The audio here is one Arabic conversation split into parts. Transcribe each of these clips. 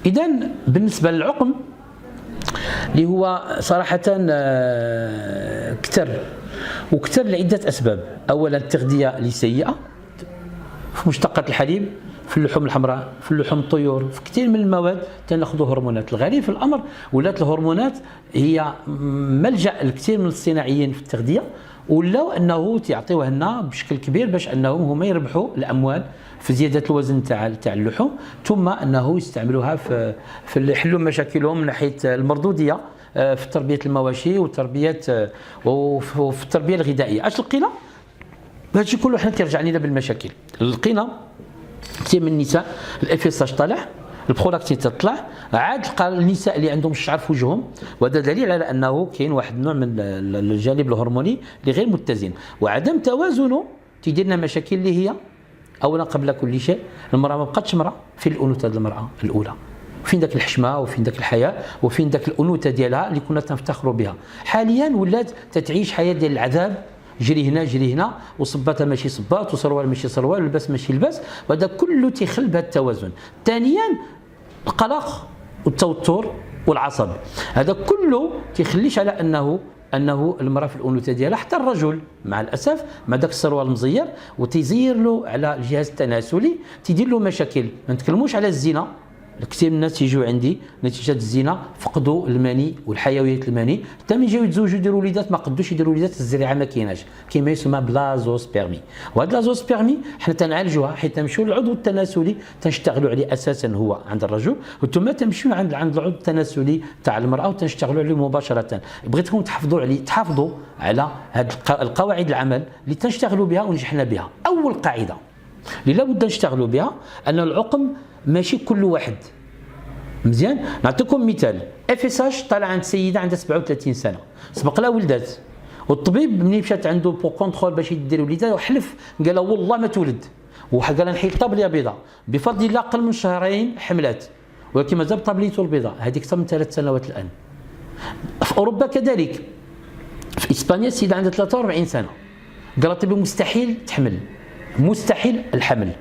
إذا بالنسبة للعقم اللي هو صراحة كتر وكتر لعدة أسباب. أولا التغذية اللي سيئة في مشتقات الحليب، في اللحوم الحمراء، في اللحوم الطيور، في كثير من المواد تناخذوا هرمونات. الغريب في الأمر ولات الهرمونات هي ملجأ لكثير من الصناعيين في التغذية، ولاو أنه تعطيوه لنا بشكل كبير باش أنهم هما يربحوا الأموال في زيادة الوزن تاع اللحوم، ثم أنه يستعملوها في يحلوا مشاكلهم من ناحية المردودية في تربية المواشي وفي التربية الغذائية. اش لقينا؟ هادشي كله حنا كيرجع لنا بالمشاكل. لقينا كثير من النساء الافيساج طالع، البرولاكتين تطلع، عاد تلقى النساء اللي عندهم الشعر في وجههم، وهذا دليل على انه كاين واحد النوع من الجانب الهرموني اللي غير متزن، وعدم توازنه تيدير لنا مشاكل اللي هي اولا قبل كل شيء المراه ما بقاتش مراه في الانوثه ديال المراه الاولى، فين ذاك الحشمه وفين ذاك الحياء وفين ذاك الانوثه ديالها اللي كنا تنفتخروا بها. حاليا ولات تتعيش حياه ديال العذاب، جري هنا جري هنا، وصباطها ماشي صباط، وسروال ماشي سروال، واللباس ماشي لباس، وهذا كله تيخل بهذا التوازن. ثانيا القلق والتوتر والعصب، هذا كله تيخليش على انه المراه في الانوثه ديالها، حتى الرجل مع الاسف مع داك السروال المزير وتيزير له على الجهاز التناسلي، تيدير له مشاكل. ما نتكلموش على الزنا، كثير من الناس يجوا عندي نتيجه الزنا فقدوا المني والحيويه المني، حتى من جاو يتزوجوا يديروا وليدات ما قدوش يديروا وليدات، الزريعه ما كايناش، كاين ما يسمى بلازوسبيرمي. وهذا لازوسبيرمي حنا تنعالجوها حيت نمشيو للعضو التناسلي تنشتغلوا عليه اساسا هو عند الرجل، وثم تمشيو عند العضو التناسلي تاع المراه وتنشتغلوا عليه مباشره. بغيتكم تحافظوا على هذه القواعد العمل اللي تنشتغلوا بها ونجحنا بها. اول قاعده اللي لابد نشتغلوا بها ان العقم ماشي كل واحد. مزيان، نعطيكم مثال. افيساج طالع عند سيده عندها 37 سنه، سبق لها ولدات، والطبيب ملي مشات عنده بو كونترول باش يدير وليدات وحلف قال لها والله ما تولد، وقال لها نحيد طابليه بيضاء، بفضل الله اقل من شهرين حملات، ولكن مازال طابليته البيضاء هذيك اكثر من 3 سنوات الان. في اوروبا كذلك، في اسبانيا السيده عندها 43 سنه قال الطبيب مستحيل تحمل، مستحيل الحمل،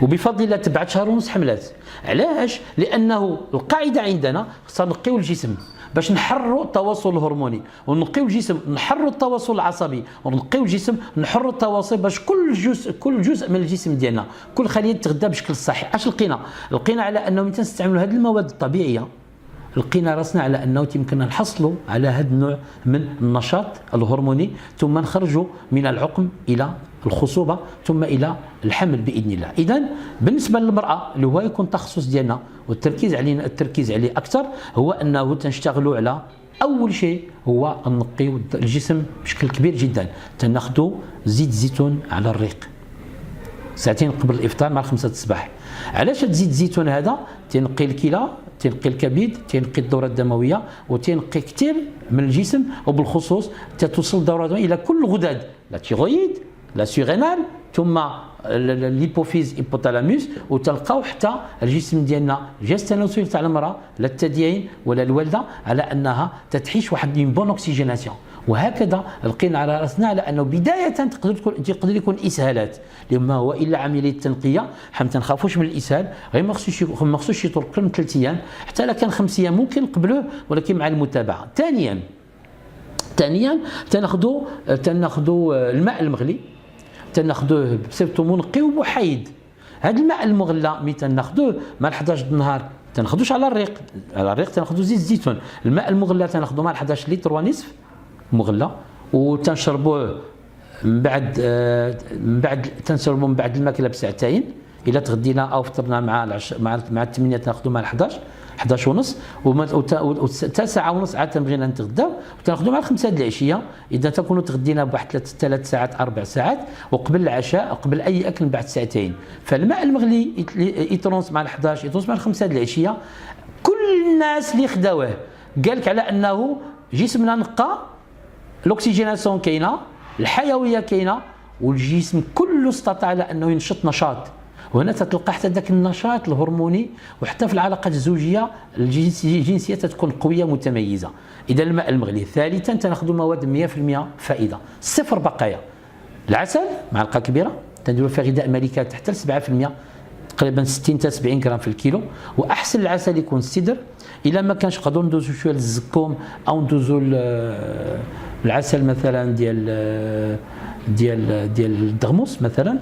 وبفضل الله تبعت شهر ونص حملات. علاش؟ لانه القاعده عندنا خصنا نقيو الجسم باش نحرروا التواصل الهرموني، ونقيو الجسم نحرروا التواصل العصبي، ونقيو الجسم نحرروا التواصل باش كل جزء من الجسم ديالنا كل خليه تغذى بشكل صحي. اش لقينا على انه ملي تنستعملوا هذه المواد الطبيعيه لقينا راسنا على انه يمكننا نحصلوا على هذا النوع من النشاط الهرموني، ثم نخرجوا من العقم الى الخصوبه ثم الى الحمل باذن الله. اذا بالنسبه للمراه اللي هو يكون التخصص ديالنا والتركيز عليه اكثر، هو انه تنشتغلوا على اول شيء هو نقيو الجسم بشكل كبير جدا. تناخذوا زيت زيتون على الريق ساعتين قبل الافطار مع 5 الصباح. علاش زيت الزيتون هذا؟ تنقي الكلى، تنقي الكبد، تنقي الدوره الدمويه، وتنقي كثير من الجسم، وبالخصوص توصل الدوره الدمويه الى كل الغدد، لا تيرويد، لا سيغينال، ثم الهيبوفيز هيبوتالاموس، وتلقاو حتى الجسم ديالنا الجهاز التناسلي تاع المراه لا الثديين ولا الوالده على انها تتعيش واحد اون بون اوكسيجيناسيون. وهكذا لقينا على راسنا على انه بدايه تقدر يكون اسهالات لما هو الا عمليه تنقيه. حنا ما تنخافوش من الاسهال، غير ما خصوش يطول اكثر من 3 ايام، حتى لو كان 5 ايام ممكن نقبلوه ولكن مع المتابعه. ثانيا تناخذوا الماء المغلي، تناخذوه بصفته منقي ومحايد. هذا الماء المغلى ملي تناخذوه مع 11 النهار تناخذوش على الريق تناخذوا زيت الزيتون. الماء المغلى تناخذوه مع 11 لتر ونصف مغلى، وتنشربوه من بعد تنشربوه من بعد الماكله بساعتين. الا تغدينا او فطرنا مع 8 تناخذوه مع 11 ونص، وتا ساعه ونص عاد بغينا نتغداو وتناخذوا مع 5 د العشيه. اذا تكونوا تغدينا بواحد 3 ساعات 4 ساعات، وقبل العشاء قبل اي اكل بعد ساعتين. فالماء المغلي يترونس مع 11 يترونس مع 5 د العشيه. كل الناس اللي خداوه قال لك على انه جسمنا نقى، الاكسجيناسيون كاينه، الحيويه كاينه، والجسم كله استطاع على انه ينشط نشاط. وهنا تتلقى حتى ذاك النشاط الهرموني، وحتى في العلاقات الزوجيه الجنسيه تكون قويه متميزه. اذا الماء المغلي. ثالثا تناخذوا مواد 100% فائده، صفر بقايا. العسل معلقه كبيره تنديروا فيها غذاء ملكات حتى ل 7%، تقريبا 60 حتى 70 غرام في الكيلو. واحسن العسل يكون السدر. الا ما كانش نقدروا ندوزو شويه الزكوم او ندوزو العسل مثلا ديال الدغموس مثلا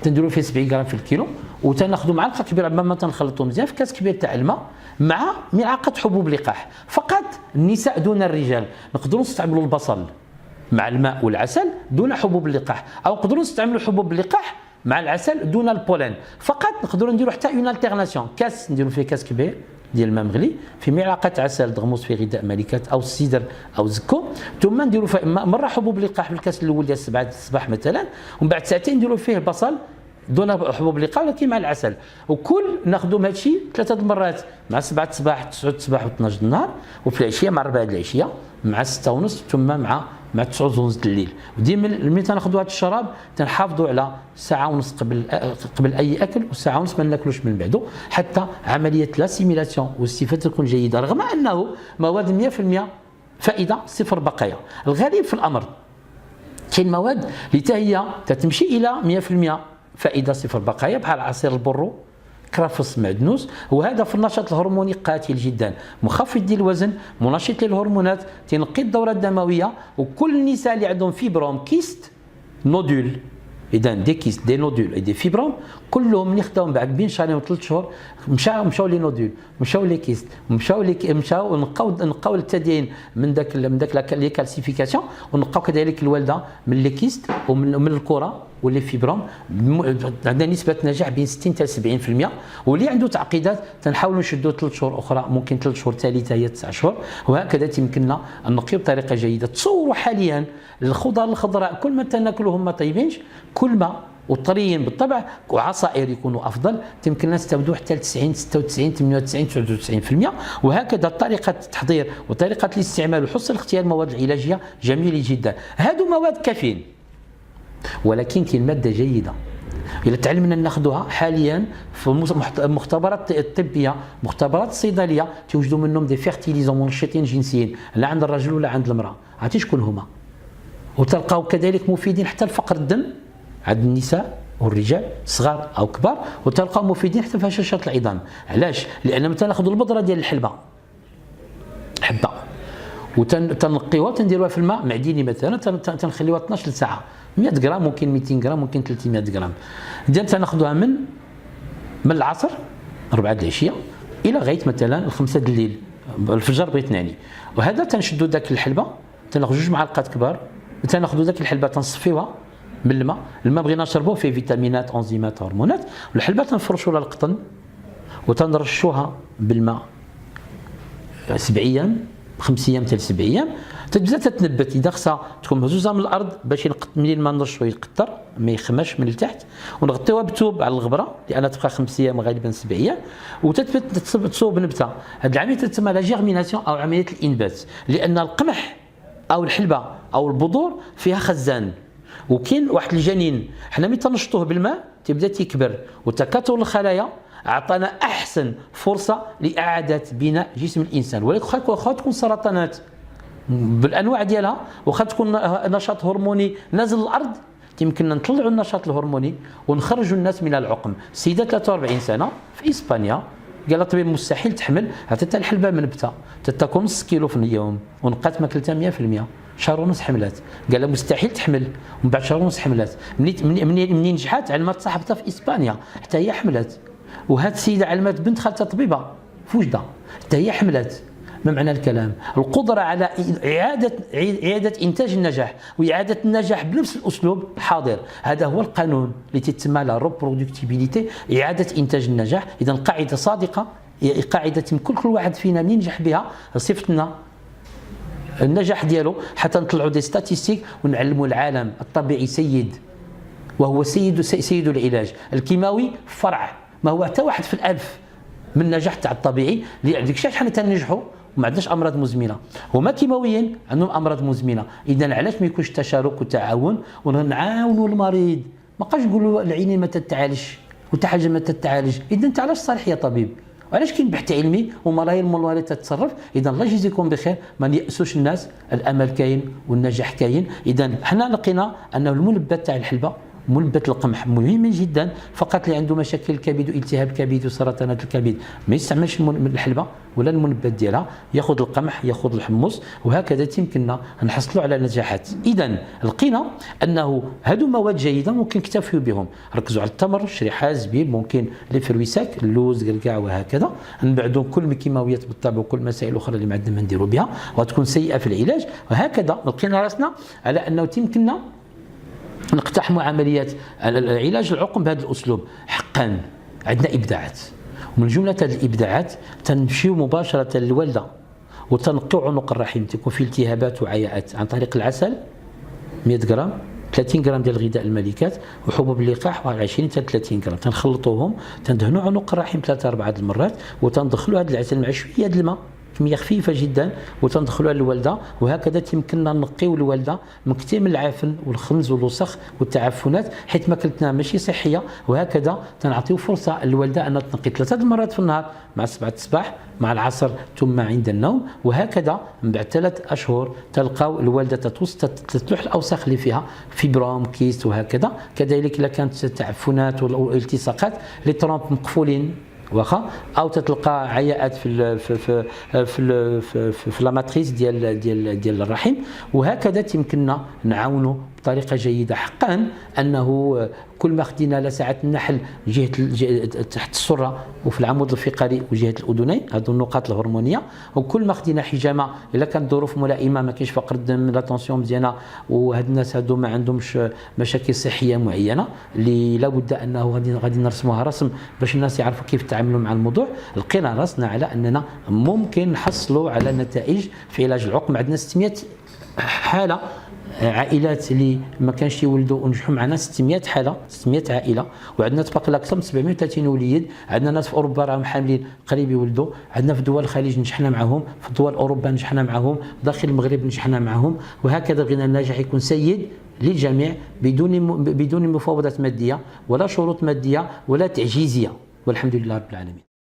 تنديروا فيه 70 غرام في الكيلو، وتناخذوا معلقه كبيره ما تنخلطوا مزيان في كاس كبير تاع الماء مع ملعقه حبوب لقاح. فقط النساء دون الرجال. نقدروا نستعملوا البصل مع الماء والعسل دون حبوب اللقاح، او نقدروا نستعملوا حبوب اللقاح مع العسل دون البولين. فقط نقدروا نديروا حتى اون التيرناسيون، كاس نديروا فيه كاس كبير ديال الماء مغلي في ملعقه عسل دغموس في غذاء ملكات او السيدر او الزكو، ثم نديروا فيه مره حبوب اللقاح في الكاس الاول ديال 7 الصباح مثلا، ومن بعد ساعتين نديروا فيه البصل دون حبوب اللقاح ولكن مع العسل. وكل ناخذوا هذا الشيء 3 المرات، مع 7 الصباح 9 الصباح و12 النهار، وفي العشيه مع 4 العشيه، مع 6 ونص، ثم مع 9 ونص الليل. وديما ملي تناخذوا هذا الشراب تنحافظوا على ساعه ونص قبل اي اكل، وساعه ونص ما ناكلوش من بعده، حتى عمليه لاسيميلاسيون والاستفاده تكون جيده، رغم انه مواد 100% فائده صفر بقايا. الغريب في الامر كاين مواد اللي حتى هي تتمشي الى 100% فائده صفر بقايا، بحال عصير البرو، كرافس، معدنوس، وهذا في النشاط الهرموني قاتل جدا، مخفض للوزن، منشط للهرمونات، تنقي الدوره الدمويه. وكل النساء اللي عندهم فيبروم كيست نودول، اذا دي كيست دي نودول دي فيبروم، كلهم ملي خداوهم بعد بين شهرين وثلاث شهور مشاو لي نودول، مشاو لي كيست، مشاو نقاو التدين من داك لي كالسيفيكاسيون، ونقاو كذلك الوالده من لي كيست ومن الكره واللي فيبروم. عندنا نسبه نجاح بين 60 حتى 70%. واللي عنده تعقيدات تنحاولوا نشدوا 3 شهور اخرى، ممكن 3 شهور ثالثه هي 9 شهور، وهكذا تمكننا ان نقيو بطريقه جيده. تصوروا حاليا الخضار الخضراء كل ما تناكلوهم ما طيبينش، كل ما والطريين بالطبع وعصائر يكونوا افضل، تمكننا نستافدوا حتى 90 96 98 99%. وهكذا طريقه التحضير وطريقه الاستعمال وحسن اختيار المواد العلاجيه جميل جدا. هذو مواد كافيين، ولكن كاين ماده جيده إلا تعلمنا ناخذوها حاليا في المختبرات الطبيه، مختبرات الصيدليه، توجدوا منهم دي فيرتيليزون منشطين جنسيين لا عند الرجل ولا عند المراه. عرفتي شكون هما؟ وتلقاو كذلك مفيدين حتى لفقر الدم عند النساء والرجال صغار او كبار، وتلقاو مفيدين حتى في هشاشه العظام. علاش؟ لان مثلا ناخذوا البذره ديال الحلبه حبه وتنقيوها تنديروها في الماء معدني مثلا، تنخليوها 12 ساعه، 100 غرام ممكن 200 غرام ممكن 300 غرام، اذا تناخذوها من العصر 4 العشيه الى غايه مثلا 5 الليل الفجر بغيت نعني. وهذا تنشدوا ذاك الحلبه، تناخذ 2 معالق كبار، تناخذوا ذاك الحلبه تنصفيوها من الماء بغينا نشربوه فيه فيتامينات انزيمات هرمونات، والحلبه تنفرشوا لها القطن وتنرشوها بالماء 7 ايام 5 ايام حتى 7 ايام، تبدا تتنبت. اذا خصها تكون مهزوزه من الارض باش منين ما نرشوا يقطر ما يخماش من التحت، ونغطيوها بثوب على الغبره لانها تبقى 5 ايام غالبا 7 ايام، وتثبت تصوب نبته. هذه العمليه تسمى لا جيرميناسيون او عمليه الانبات، لان القمح او الحلبه او البذور فيها خزان، وكاين واحد الجنين حنا ملي تنشطوه بالماء تبدا تيكبر، وتكاثر الخلايا عطانا احسن فرصه لاعاده بناء جسم الانسان. ولكن واخا تكون سرطانات بالانواع ديالها، واخا تكون نشاط هرموني نازل الارض، يمكننا نطلعوا النشاط الهرموني ونخرجوا الناس من العقم. سيده 43 سنه في اسبانيا قال الطبيب مستحيل تحمل، عطيتها الحلبه منبته تاكل نص كيلو في اليوم ونبقات ماكلتها 100%، شهر ونص حملات. قال مستحيل تحمل، ومن بعد شهر ونص حملات. منين نجحت علمت صاحبتها في اسبانيا حتى هي حملت. وهذه السيده علمت بنت خالتها طبيبه في وجده حتى هي حملت. ما معنى الكلام؟ القدره على اعاده انتاج النجاح واعاده النجاح بنفس الاسلوب الحاضر، هذا هو القانون اللي تسمى لا ريبرودكتيبيليتي، اعاده انتاج النجاح. اذا قاعده صادقه، قاعده كل واحد فينا منين ننجح بها صيفط لنا النجاح ديالو حتى نطلعوا دي ستاتيستيك ونعلموا العالم الطبيعي سيد، وهو سيد العلاج. الكيماوي فرع، ما هو حتى واحد في الألف من النجاح تاع الطبيعي. ديك الشيء حنا تنجحوا وما عندناش امراض مزمنه، هما كيماويين عندهم امراض مزمنه. اذا علاش ما يكونش تشارك وتعاون ونعاونوا المريض؟ ما بقاش نقولوا العينين ما تتعالجش وتا حاجه ما تتعالج. اذا انت علاش صالح يا طبيب؟ وعلاش كاين بحث علمي وملايين الموارد تتصرف؟ اذا الله يجزيكم بخير، ما نيأسوش الناس، الامل كاين والنجاح كاين. اذا حنا لقينا انه المنبت تاع الحلبه منبت القمح مهم جدا، فقط اللي عنده مشاكل الكبد والتهاب كبد وسرطانات الكبد ما يستعملش الحلبه ولا المنبت ديالها، ياخذ القمح ياخذ الحمص، وهكذا يمكننا نحصلوا على نجاحات. اذا لقينا انه هذو مواد جيده ممكن نكتفيو بهم. ركزوا على التمر، الشريحه، الزبيب، ممكن لي فروي ساك، اللوز، قرقاع وهكذا. نبعدوا كل الكيماويات بالطبع وكل المسائل الاخرى اللي ما عندنا ما نديروا بها وتكون سيئه في العلاج. وهكذا لقينا راسنا على انه يمكننا نقتحموا عمليات علاج العقم بهذا الاسلوب. حقا عندنا ابداعات، ومن جمله هذه الابداعات تنمشيو مباشره للوالده وتنقيو عنق الرحم، تكون فيه التهابات وعياءات عن طريق العسل 100 غرام، 30 غرام ديال الغذاء الملكات، وحبوب اللقاح 20 حتى 30 غرام. تنخلطوهم، تندهنوا عنق الرحم 3 4 المرات، وتندخلوا هذا العسل مع شويه د الماء، كميه خفيفه جدا، وتندخلوها للوالده. وهكذا يمكننا نقيو الوالده من كثير من العفن والخنز والوسخ والتعفنات حيث ماكلتنا ماشي صحيه. وهكذا تنعطيو فرصه للوالده انها تنقي 3 المرات في النهار، مع 7 الصباح، مع العصر، ثم عند النوم. وهكذا من بعد 3 اشهر تلقاو الوالده تتلوح الاوساخ اللي فيها، فيبروم، كيست وهكذا. كذلك اذا كانت تعفنات والالتصاقات لي ترومب مقفولين واخا، او تتلقى عياءات في لا ماتريس ديال الرحم. وهكذا يمكننا نعاونوا بطريقه جيده. حقا انه كل ما خدينا لساعه النحل جهه تحت السره وفي العمود الفقري وجهه الاذنين، هذو النقاط الهرمونيه، وكل ما خدينا حجامه الا كانت ظروف ملائمه، ما كاينش فقر الدم، لا طونسيون مزيانه، وهاد الناس هادو ما عندهمش مشاكل صحيه معينه اللي لابد انه غادي نرسموها رسم باش الناس يعرفوا كيف يتعاملوا مع الموضوع. لقينا راسنا على اننا ممكن نحصلوا على نتائج في علاج العقم. عندنا 600 حاله عائلات اللي ما كانش يولدوا ونجحوا معنا، 600 حاله، 600 عائله. وعندنا تبقى اكثر من 730 وليد. عندنا ناس في اوروبا راهم حاملين قريب يولدوا، عندنا في دول الخليج نجحنا معهم، في دول اوروبا نجحنا معهم، داخل المغرب نجحنا معهم. وهكذا بغينا النجاح يكون سيد للجميع بدون مفاوضات ماديه ولا شروط ماديه ولا تعجيزيه، والحمد لله رب العالمين.